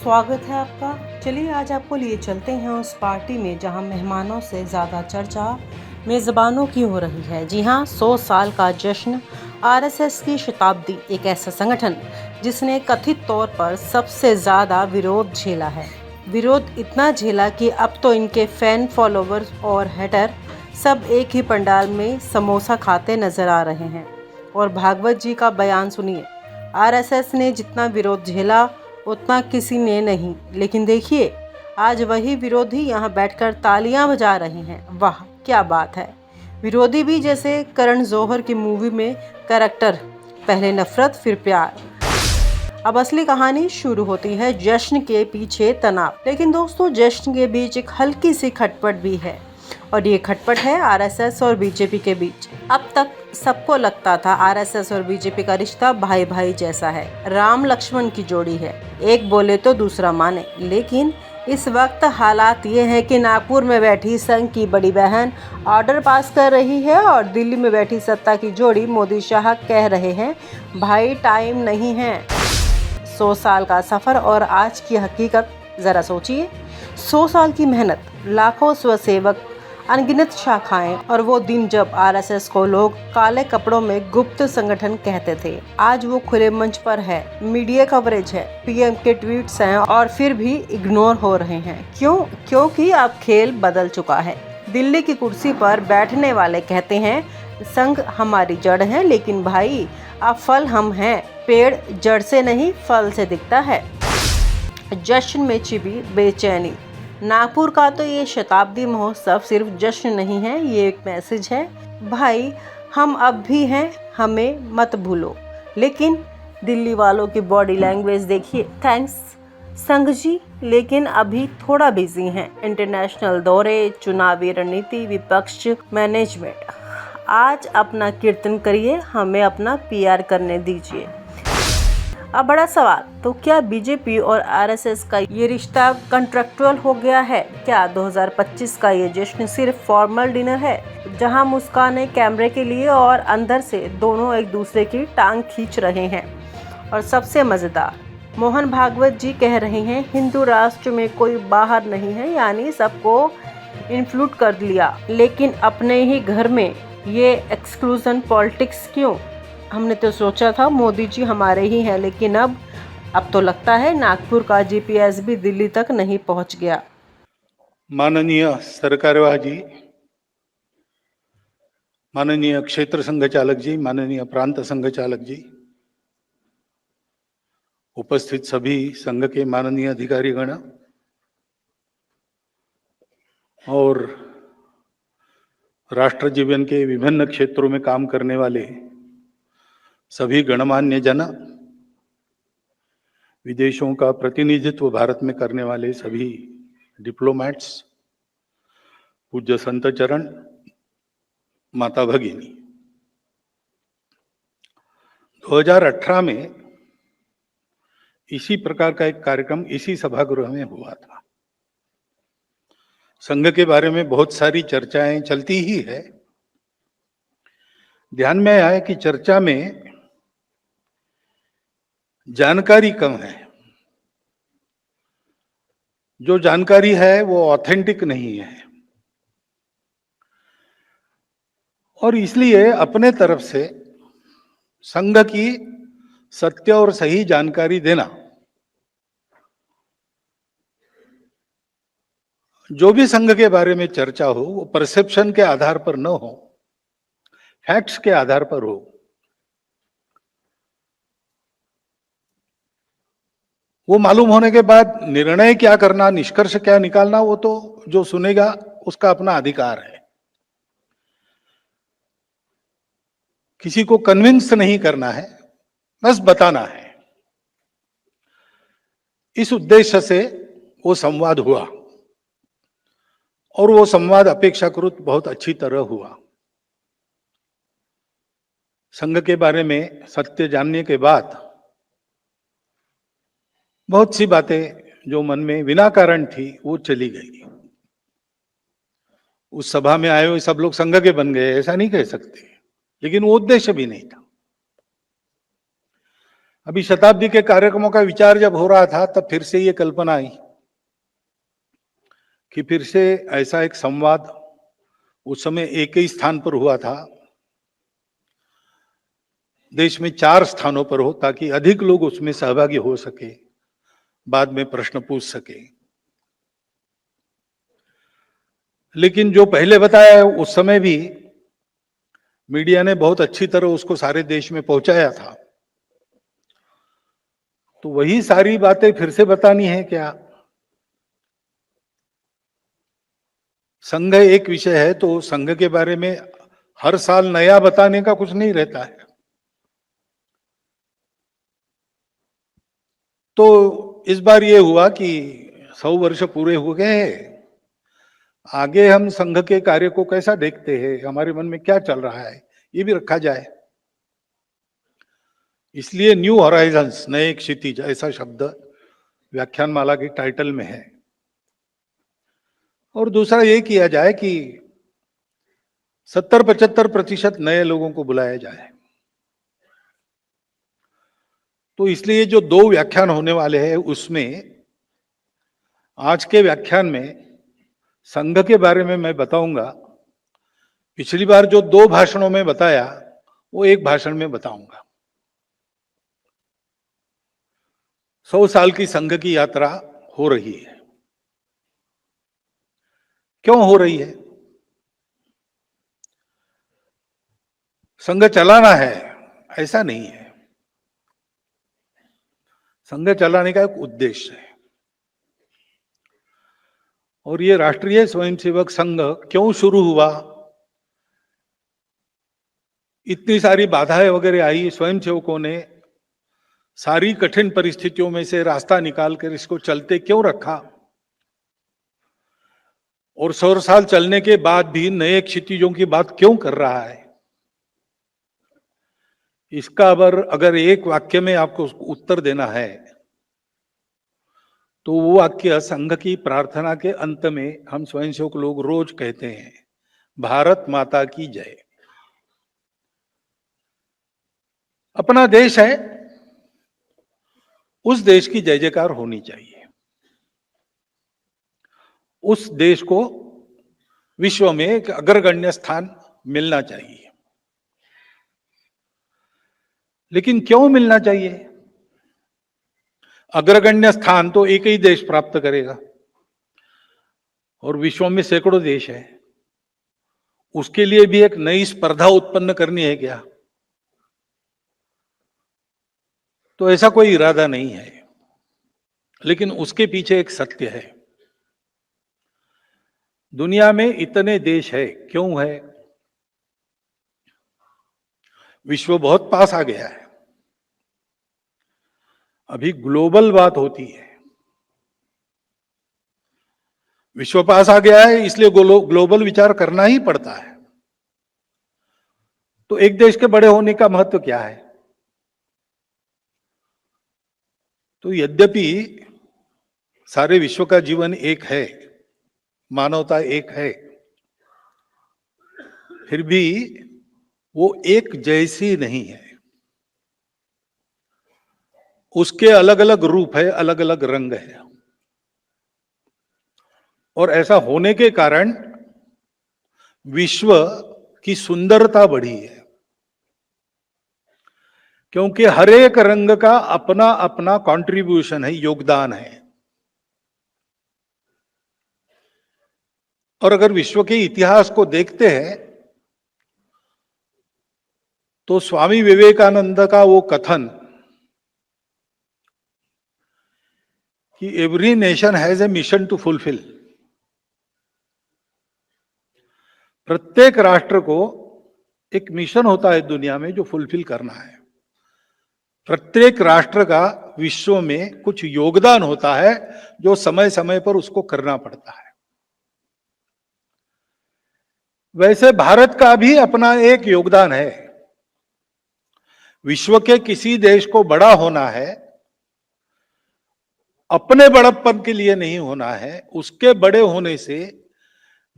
स्वागत है आपका। चलिए आज आपको लिए चलते हैं उस पार्टी में जहां मेहमानों से ज़्यादा चर्चा मेज़बानों की हो रही है। जी हाँ, 100 साल का जश्न। आरएसएस की शताब्दी, एक ऐसा संगठन जिसने कथित तौर पर सबसे ज़्यादा विरोध झेला है। विरोध इतना झेला कि अब तो इनके फैन फॉलोवर्स और हेटर सब एक ही पंडाल में समोसा खाते नजर आ रहे हैं। और भागवत जी का बयान सुनिए, आरएसएस ने जितना विरोध झेला उतना किसी ने नहीं, लेकिन देखिए आज वही विरोधी यहाँ बैठकर तालियां बजा रहे हैं। वाह क्या बात है। विरोधी भी जैसे करण जौहर की मूवी में कैरेक्टर, पहले नफरत फिर प्यार। अब असली कहानी शुरू होती है जश्न के पीछे तनाव। लेकिन दोस्तों, जश्न के बीच एक हल्की सी खटपट भी है, और ये खटपट है आरएसएस और बीजेपी के बीच। अब तक सबको लगता था आरएसएस और बीजेपी का रिश्ता भाई भाई जैसा है, राम लक्ष्मण की जोड़ी है, एक बोले तो दूसरा माने। लेकिन इस वक्त हालात ये हैं कि नागपुर में बैठी संघ की बड़ी बहन ऑर्डर पास कर रही है और दिल्ली में बैठी सत्ता की जोड़ी मोदी शाह कह रहे हैं भाई टाइम नहीं है। 100 साल का सफर और आज की हकीकत जरा सोचिए। 100 साल की मेहनत, लाखों स्वसेवक, अनगिनत शाखाएं, और वो दिन जब आरएसएस को लोग काले कपड़ों में गुप्त संगठन कहते थे। आज वो खुले मंच पर है, मीडिया कवरेज है, पीएम के ट्वीट्स हैं, और फिर भी इग्नोर हो रहे हैं। क्यों? क्योंकि अब खेल बदल चुका है। दिल्ली की कुर्सी पर बैठने वाले कहते हैं संघ हमारी जड़ है, लेकिन भाई अब फल हम हैं। पेड़ जड़ से नहीं फल से दिखता है। जश्न में छिपी बेचैनी। नागपुर का तो ये शताब्दी महोत्सव सिर्फ जश्न नहीं है, ये एक मैसेज है, भाई हम अब भी हैं, हमें मत भूलो। लेकिन दिल्ली वालों की बॉडी लैंग्वेज देखिए, थैंक्स संघ जी, लेकिन अभी थोड़ा बिजी हैं। इंटरनेशनल दौरे, चुनावी रणनीति, विपक्ष मैनेजमेंट। आज अपना कीर्तन करिए, हमें अपना पीआर करने दीजिए। अब बड़ा सवाल, तो क्या बीजेपी और आरएसएस का ये रिश्ता कॉन्ट्रैक्चुअल हो गया है? क्या 2025 का ये जश्न सिर्फ फॉर्मल डिनर है जहां मुस्कानें कैमरे के लिए और अंदर से दोनों एक दूसरे की टांग खींच रहे हैं? और सबसे मजेदार, मोहन भागवत जी कह रहे हैं हिंदू राष्ट्र में कोई बाहर नहीं है, यानी सबको इन्फ्लूट कर लिया। लेकिन अपने ही घर में ये एक्सक्लूजन पॉलिटिक्स क्यों? हमने तो सोचा था मोदी जी हमारे ही हैं, लेकिन अब तो लगता है नागपुर का जीपीएस भी दिल्ली तक नहीं पहुंच गया। माननीय सरकारवाह जी, माननीय क्षेत्र संघचालक जी, माननीय प्रांत संघचालक जी, उपस्थित सभी संघ के माननीय अधिकारीगण और राष्ट्र जीवन के विभिन्न क्षेत्रों में काम करने वाले सभी गणमान्य जन, विदेशों का प्रतिनिधित्व भारत में करने वाले सभी डिप्लोमैट्स, पूज्य संत चरण, माता भगिनी। 2018 में इसी प्रकार का एक कार्यक्रम इसी सभागृह में हुआ था। संघ के बारे में बहुत सारी चर्चाएं चलती ही है। ध्यान में आया कि चर्चा में जानकारी कम है। जो जानकारी है वो ऑथेंटिक नहीं है, और इसलिए अपने तरफ से संघ की सत्य और सही जानकारी देना, जो भी संघ के बारे में चर्चा हो वो परसेप्शन के आधार पर न हो, फैक्ट्स के आधार पर हो। वो मालूम होने के बाद निर्णय क्या करना, निष्कर्ष क्या निकालना, वो तो जो सुनेगा उसका अपना अधिकार है। किसी को कन्विंस नहीं करना है, बस बताना है। इस उद्देश्य से वो संवाद हुआ, और वो संवाद अपेक्षाकृत बहुत अच्छी तरह हुआ। संघ के बारे में सत्य जानने के बाद बहुत सी बातें जो मन में बिना कारण थी वो चली गई। उस सभा में आए हुए सब लोग संघ के बन गए ऐसा नहीं कह सकते, लेकिन वो उद्देश्य भी नहीं था। अभी शताब्दी के कार्यक्रमों का विचार जब हो रहा था तब फिर से ये कल्पना आई कि फिर से ऐसा एक संवाद उस समय एक ही स्थान पर हुआ था, देश में 4 स्थानों पर हो, ताकि अधिक लोग उसमें सहभागी हो सके, बाद में प्रश्न पूछ सके। लेकिन जो पहले बताया है उस समय भी मीडिया ने बहुत अच्छी तरह उसको सारे देश में पहुंचाया था, तो वही सारी बातें फिर से बतानी है क्या? संघ एक विषय है तो संघ के बारे में हर साल नया बताने का कुछ नहीं रहता है। तो इस बार ये हुआ कि 100 वर्ष पूरे हो गए हैं, आगे हम संघ के कार्य को कैसा देखते हैं, हमारे मन में क्या चल रहा है, ये भी रखा जाए। इसलिए न्यू हॉराइजन्स, नए क्षितिज, ऐसा शब्द व्याख्यानमाला के टाइटल में है। और दूसरा ये किया जाए कि 70-75% नए लोगों को बुलाया जाए। तो इसलिए जो 2 व्याख्यान होने वाले हैं उसमें आज के व्याख्यान में संघ के बारे में मैं बताऊंगा। पिछली बार जो 2 भाषणों में बताया वो एक भाषण में बताऊंगा। 100 साल की संघ की यात्रा हो रही है। क्यों हो रही है? संघ चलाना है ऐसा नहीं है, संघ चलाने का एक उद्देश्य है। और ये राष्ट्रीय स्वयंसेवक संघ क्यों शुरू हुआ, इतनी सारी बाधाएं वगैरह आई, स्वयंसेवकों ने सारी कठिन परिस्थितियों में से रास्ता निकालकर इसको चलते क्यों रखा, और 100 साल चलने के बाद भी नए क्षितिजों की बात क्यों कर रहा है, इसका अगर एक वाक्य में आपको उत्तर देना है तो वो वाक्य संघ की प्रार्थना के अंत में हम स्वयंसेवक लोग रोज कहते हैं, भारत माता की जय। अपना देश है, उस देश की जय जयकार होनी चाहिए, उस देश को विश्व में एक अग्रगण्य स्थान मिलना चाहिए। लेकिन क्यों मिलना चाहिए? अग्रगण्य स्थान तो एक ही देश प्राप्त करेगा और विश्व में सैकड़ों देश है, उसके लिए भी एक नई स्पर्धा उत्पन्न करनी है क्या? तो ऐसा कोई इरादा नहीं है। लेकिन उसके पीछे एक सत्य है, दुनिया में इतने देश है क्यों है? विश्व बहुत पास आ गया है, अभी ग्लोबल बात होती है। विश्व पास आ गया है इसलिए ग्लोबल विचार करना ही पड़ता है। तो एक देश के बड़े होने का महत्व क्या है? तो यद्यपि सारे विश्व का जीवन एक है, मानवता एक है, फिर भी वो एक जैसी नहीं है, उसके अलग अलग रूप है, अलग अलग रंग है। और ऐसा होने के कारण विश्व की सुंदरता बढ़ी है, क्योंकि हर एक रंग का अपना अपना कंट्रीब्यूशन है, योगदान है। और अगर विश्व के इतिहास को देखते हैं तो स्वामी विवेकानंद का वो कथन कि every nation has a mission to fulfil, प्रत्येक राष्ट्र को एक मिशन होता है दुनिया में जो फुलफिल करना है। प्रत्येक राष्ट्र का विश्व में कुछ योगदान होता है जो समय समय पर उसको करना पड़ता है। वैसे भारत का भी अपना एक योगदान है। विश्व के किसी देश को बड़ा होना है, अपने बड़प्पन के लिए नहीं होना है, उसके बड़े होने से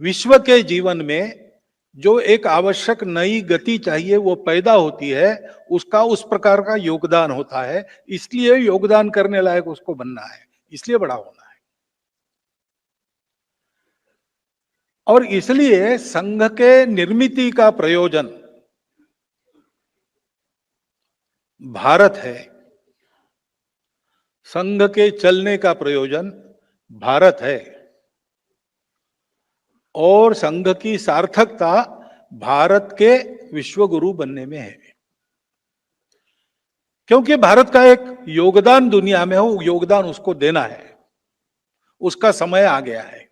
विश्व के जीवन में जो एक आवश्यक नई गति चाहिए वो पैदा होती है, उसका उस प्रकार का योगदान होता है। इसलिए योगदान करने लायक उसको बनना है, इसलिए बड़ा होना है। और इसलिए संघ के निर्मिति का प्रयोजन भारत है, संघ के चलने का प्रयोजन भारत है, और संघ की सार्थकता भारत के विश्व गुरु बनने में है। क्योंकि भारत का एक योगदान दुनिया में हो, योगदान उसको देना है, उसका समय आ गया है।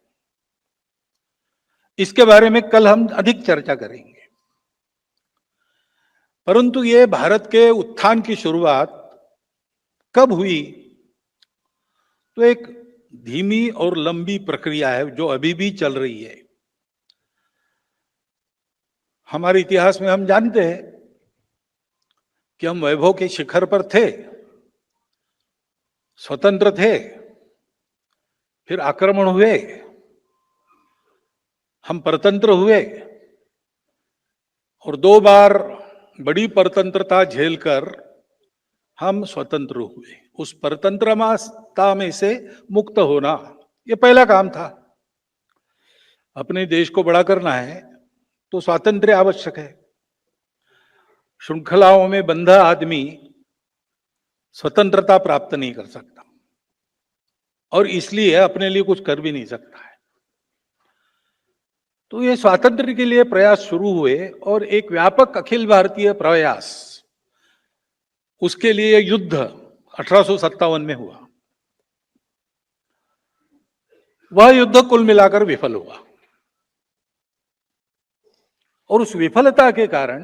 इसके बारे में कल हम अधिक चर्चा करेंगे। परंतु ये भारत के उत्थान की शुरुआत कब हुई? तो एक धीमी और लंबी प्रक्रिया है जो अभी भी चल रही है। हमारे इतिहास में हम जानते हैं कि हम वैभव के शिखर पर थे, स्वतंत्र थे, फिर आक्रमण हुए, हम परतंत्र हुए, और 2 बार बड़ी परतंत्रता झेलकर हम स्वतंत्र हुए। उस परतंत्रता में से मुक्त होना ये पहला काम था। अपने देश को बड़ा करना है तो स्वातंत्र्य आवश्यक है। श्रृंखलाओं में बंधा आदमी स्वतंत्रता प्राप्त नहीं कर सकता, और इसलिए अपने लिए कुछ कर भी नहीं सकता है। तो ये स्वातंत्र्य के लिए प्रयास शुरू हुए, और एक व्यापक अखिल भारतीय प्रयास, उसके लिए युद्ध 1857 में हुआ। वह युद्ध कुल मिलाकर विफल हुआ, और उस विफलता के कारण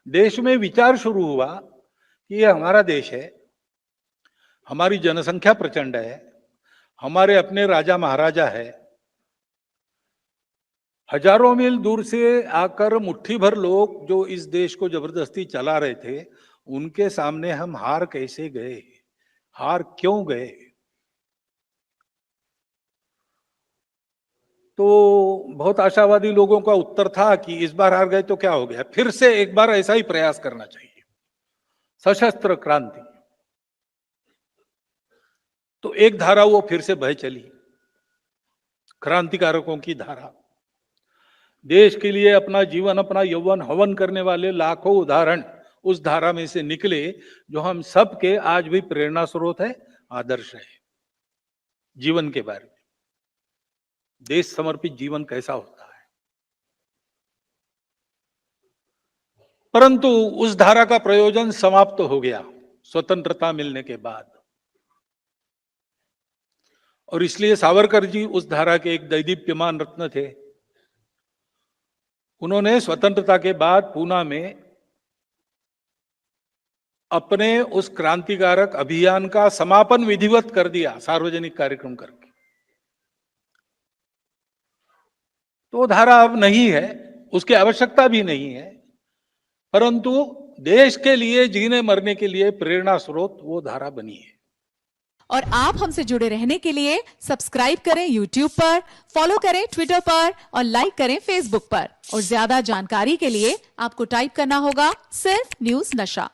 देश में विचार शुरू हुआ कि ये हमारा देश है, हमारी जनसंख्या प्रचंड है, हमारे अपने राजा महाराजा है, हजारों मील दूर से आकर मुट्ठी भर लोग जो इस देश को जबरदस्ती चला रहे थे, उनके सामने हम हार कैसे गए, हार क्यों गए? तो बहुत आशावादी लोगों का उत्तर था कि इस बार हार गए तो क्या हो गया, फिर से एक बार ऐसा ही प्रयास करना चाहिए, सशस्त्र क्रांति। तो एक धारा वो फिर से बह चली, क्रांतिकारकों की धारा। देश के लिए अपना जीवन, अपना यौवन हवन करने वाले लाखों उदाहरण उस धारा में से निकले, जो हम सबके आज भी प्रेरणा स्रोत है, आदर्श है जीवन के बारे में। देश समर्पित जीवन कैसा होता है। परंतु उस धारा का प्रयोजन समाप्त हो गया स्वतंत्रता मिलने के बाद, और इसलिए सावरकर जी उस धारा के एक दैदीप्यमान रत्न थे। उन्होंने स्वतंत्रता के बाद पूना में अपने उस क्रांतिकारक अभियान का समापन विधिवत कर दिया, सार्वजनिक कार्यक्रम करके। तो धारा अब नहीं है, उसकी आवश्यकता भी नहीं है, परंतु देश के लिए जीने मरने के लिए प्रेरणा स्रोत वो धारा बनी है। और आप हमसे जुड़े रहने के लिए सब्सक्राइब करें YouTube पर, फॉलो करें Twitter पर और लाइक करें Facebook पर। और ज्यादा जानकारी के लिए आपको टाइप करना होगा सिर्फ न्यूज़ नशा।